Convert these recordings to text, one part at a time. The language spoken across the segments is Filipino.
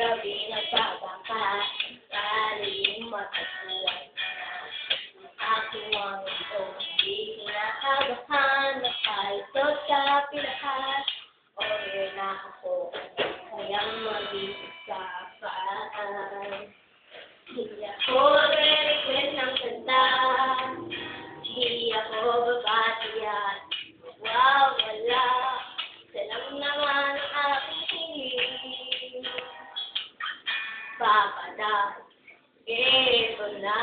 gabi nagbabaka, saling matatuan na. Aking mga ito, hindi kinakabahan, napaltot sa pilahan, o na ako, kayang mag-isapaan. Hindi ako mag-request ng kanta, hindi ako babatiyan, wala, salam naman ang aking hiling. Papadag, ito na.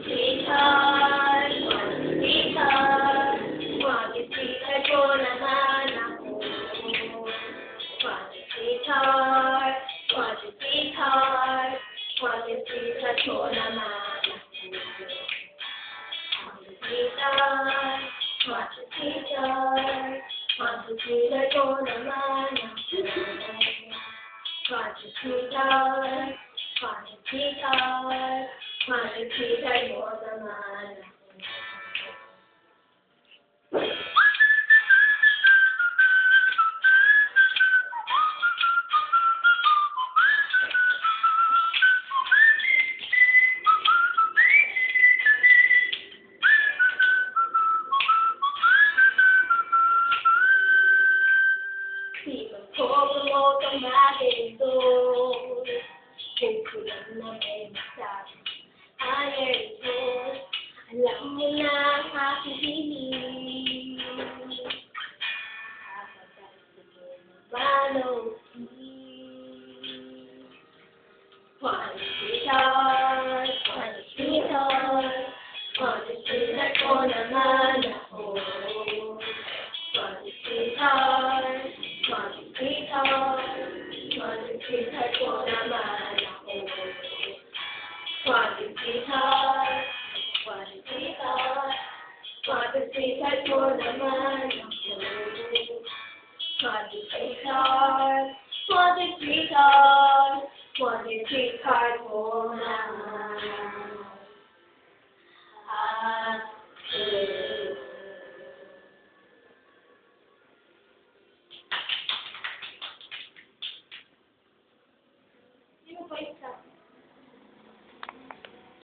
Sweetheart, sweetheart ko naman ako. Sweetheart ko naman ako. Sweetheart ko naman ako. Sweetheart mo naman ako. Di magpo-promote ang bagay doon, kung kulang na may masabi. Alam mo na ang aking hiling. Sweetheart ko naman ako. Sweetheart ko naman ako. Sweetheart ko naman ako. Sweetheart ko naman.